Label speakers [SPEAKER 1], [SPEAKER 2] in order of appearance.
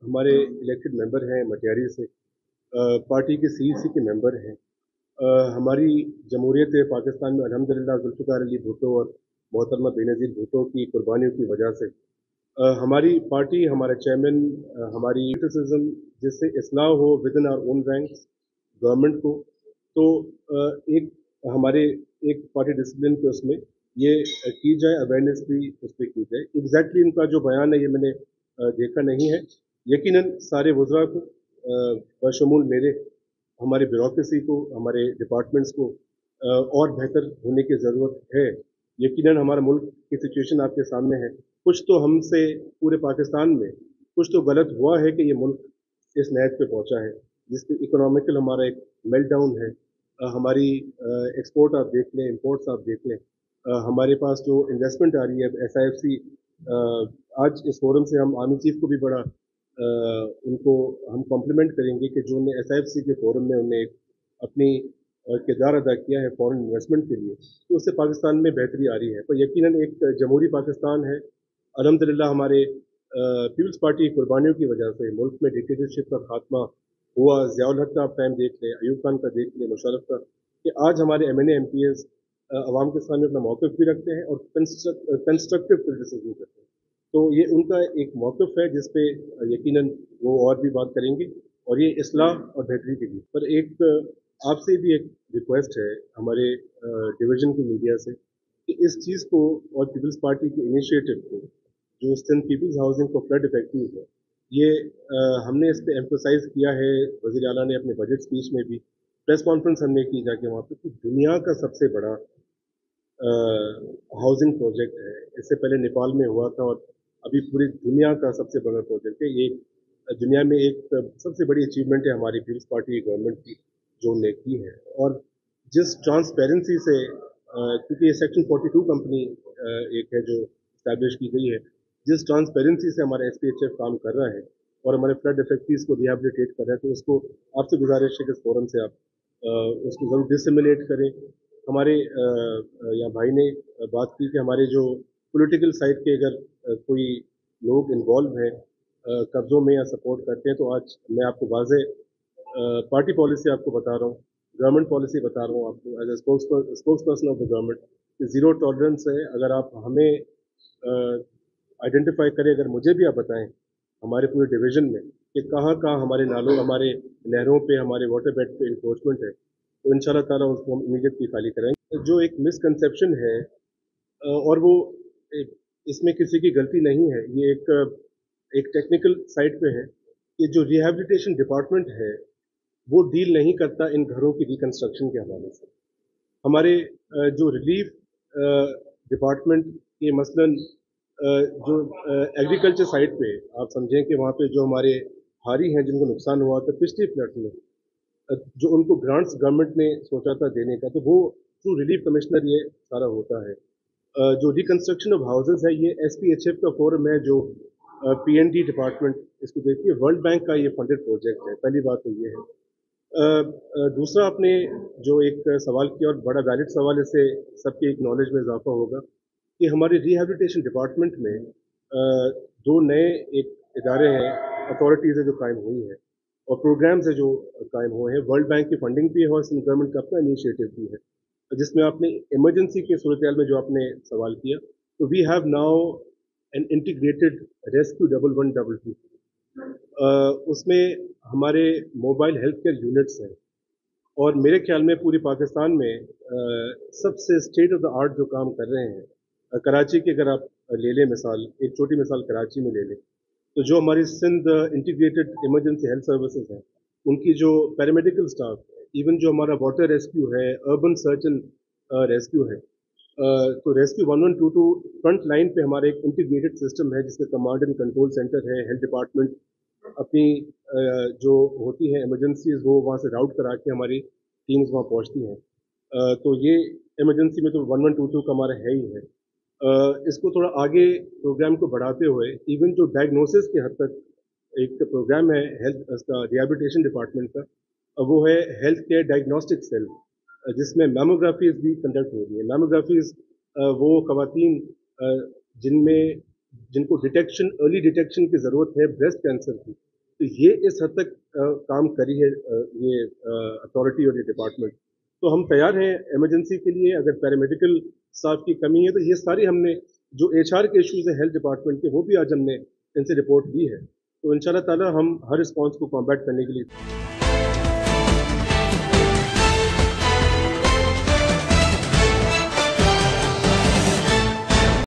[SPEAKER 1] हमारे elected member हैं मटियारी से, पार्टी के सीईसी के मेंबर हैं। हमारी जमहूरियत पाकिस्तान में अल्हम्दुलिल्लाह जुल्फ़िकार अली भुट्टो और मोहतरमा बेनज़ीर भुट्टो की कुर्बानियों की वजह से हमारी पार्टी, हमारा चेयरमैन, हमारी क्रिटिसिज्म जिससे इस्लाह हो within our own ranks government को, तो एक हमारे एक पार्टी डिसिप्लिन पे उसमें ये की जाए, अवेयरनेस भी उस पर की जाए। एग्जैक्टली इनका जो बयान है ये मैंने देखा नहीं है। यकीनन सारे वज़रा को बशमूल मेरे, हमारे ब्यूरोक्रेसी को, हमारे डिपार्टमेंट्स को और बेहतर होने की ज़रूरत है। यकीनन हमारा मुल्क की सिचुएशन आपके सामने है। कुछ तो हमसे पूरे पाकिस्तान में कुछ तो गलत हुआ है कि ये मुल्क इस नहज पे पहुंचा है, जिसपे इकोनॉमिकल हमारा एक मेल्टडाउन है। हमारी एक्सपोर्ट आप देख लें, इंपोर्ट्स आप देख लें, हमारे पास जो इन्वेस्टमेंट आ रही है SIFC, आज इस फोरम से हम आर्मी चीफ को भी बड़ा उनको हम कॉम्प्लीमेंट करेंगे कि जो उन्हें SIFC के फोरम में उन्हें अपनी किरदार अदा किया है फॉरेन इन्वेस्टमेंट के लिए, तो उससे पाकिस्तान में बेहतरी आ रही है। पर यकीनन एक जमहूरी पाकिस्तान है। अल्हम्दुलिल्लाह हमारे पीपल्स पार्टी की कुर्बानियों की वजह से मुल्क में डिक्टेटरशिप का खात्मा हुआ। ज़ियाउल हक का आप टाइम देख लें, अयूब खान का देख लें, मुशर्रफ का, कि आज हमारे MNA MPs अवाम के सामने अपना मौक़िफ़ भी रखते हैं और कंस्ट्रक्टिव क्रिटिसिज्म करते हैं। तो ये उनका एक मौक़िफ़ है जिस पे यकीनन वो और भी बात करेंगे, और ये इस्लाह और बेहतरी के लिए। पर एक आपसे भी एक रिक्वेस्ट है हमारे डिवीज़न की मीडिया से कि इस चीज़ को और पीपल्स पार्टी के इनिशिएटिव को, जो सिंध पीपल्स हाउसिंग को फ्लड इफेक्टिव है, ये हमने इस पे एम्फोसाइज किया है। वज़ीर आला ने अपने बजट स्पीच में भी, प्रेस कॉन्फ्रेंस हमने की जाके वहाँ पे, कि दुनिया का सबसे बड़ा हाउसिंग प्रोजेक्ट है। इससे पहले नेपाल में हुआ था, और अभी पूरी दुनिया का सबसे बड़ा प्रोजेक्ट है ये। दुनिया में एक सबसे बड़ी अचीवमेंट है हमारी पीपल्स पार्टी गवर्नमेंट की, जो उन्होंने की है। और जिस ट्रांसपेरेंसी से, क्योंकि ये सेक्शन 42 कंपनी एक है जो इस्टेब्लिश की गई है, जिस ट्रांसपेरेंसी से हमारा SPHF काम कर रहा है और हमारे फ्लड इफेक्टिव्स को रिहेबिलिटेट कर रहा है, तो उसको आपसे गुजारिश है कि इस फोरम से आप उसको ज़रूर डिसमिनेट करें। हमारे यहाँ भाई ने बात की कि हमारे जो पॉलिटिकल साइड के अगर कोई लोग इन्वॉल्व हैं कब्ज़ों में या सपोर्ट करते हैं, तो आज मैं आपको वाज़े पार्टी पॉलिसी आपको बता रहा हूँ, गवर्नमेंट पॉलिसी बता रहा हूँ आपको as a spokesperson of the government, कि ज़ीरो टॉलरेंस है। अगर आप हमें आइडेंटिफाई करें, अगर मुझे भी आप बताएं हमारे पूरे डिवीज़न में कि कहाँ कहाँ हमारे नालों, हमारे नहरों पे, हमारे वाटर बेड पे इंक्रोचमेंट है, तो इंशाल्लाह ताला उसको हम इमीडिएटली खाली कराएंगे। जो एक मिसकंसेप्शन है, और वो एक, इसमें किसी की गलती नहीं है, ये एक टेक्निकल साइड पे है कि जो रिहैबिलिटेशन डिपार्टमेंट है वो डील नहीं करता इन घरों की रिकंस्ट्रक्शन के हवाले से। हमारे जो रिलीफ डिपार्टमेंट के मसलन जो एग्रीकल्चर साइड पे आप समझें कि वहाँ पे जो हमारे हारी हैं जिनको नुकसान हुआ था पिछले फ्लड में, जो उनको ग्रांट्स गवर्नमेंट ने सोचा था देने का, तो वो थ्रू रिलीफ कमिश्नर ये सारा होता है। जो रिकंस्ट्रक्शन ऑफ हाउसेज है, ये SPHF का फोरम है जो PND डिपार्टमेंट इसको देखती है। वर्ल्ड बैंक का ये फंडेड प्रोजेक्ट है। पहली बात तो ये है। दूसरा, आपने जो एक सवाल किया और बड़ा वैलिड सवाल, इससे सबके एक नॉलेज में इजाफा होगा कि हमारे रिहैबिलिटेशन डिपार्टमेंट में दो नए एक इदारे हैं, अथॉरिटीज़ है जो कायम हुई हैं, और प्रोग्राम्स है जो कायम हुए हैं। वर्ल्ड बैंक की फंडिंग भी है और सिंध गवर्नमेंट का अपना इनिशिएटिव भी है, जिसमें आपने इमरजेंसी की सूरत हाल में जो आपने सवाल किया, तो we have now an integrated rescue 1112। उसमें हमारे मोबाइल हेल्थ केयर यूनिट्स हैं, और मेरे ख्याल में पूरे पाकिस्तान में सबसे स्टेट ऑफ द आर्ट जो काम कर रहे हैं। कराची की अगर आप ले लें मिसाल, एक छोटी मिसाल कराची में ले लें, तो जो हमारी Sindh integrated emergency health services हैं, उनकी जो पैरामेडिकल स्टाफ है, इवन जो हमारा वाटर रेस्क्यू है, अर्बन सर्च एंड रेस्क्यू है, तो रेस्क्यू 1122 फ्रंट लाइन पे हमारा एक इंटीग्रेटेड सिस्टम है जिसका कमांड एंड कंट्रोल सेंटर है। हेल्थ डिपार्टमेंट अपनी जो होती है इमरजेंसीज वो वहाँ से राउट करा के हमारी टीम्स वहाँ पहुँचती हैं। तो ये इमरजेंसी में तो 1122 का हमारा है ही है। इसको थोड़ा आगे प्रोग्राम को बढ़ाते हुए इवन जो डायग्नोसिस के हद तक एक प्रोग्राम है हेल्थ का रिहैबिलिटेशन डिपार्टमेंट का, वो है हेल्थ केयर डायग्नोस्टिक सेल, जिसमें मैमोग्राफीज भी कंडक्ट हो रही है। मैमोग्राफीज वो खवातीन जिनमें जिनको डिटेक्शन, अर्ली डिटेक्शन की ज़रूरत है ब्रेस्ट कैंसर की, تو یہ اس حد تک کام کری ہے یہ اتھارٹی اور یہ ڈپارٹمنٹ. تو ہم تیار ہیں ایمرجنسی کے لیے. اگر پیرامیڈیکل اسٹاف کی کمی ہے تو یہ ساری ہم نے جو HR کے ایشوز ہیں ہیلتھ ڈپارٹمنٹ کے وہ بھی آج ہم نے ان سے رپورٹ لی ہے. تو ان شاء اللہ تعالیٰ ہم ہر رسپانس کو کمبیٹ کرنے کے لیے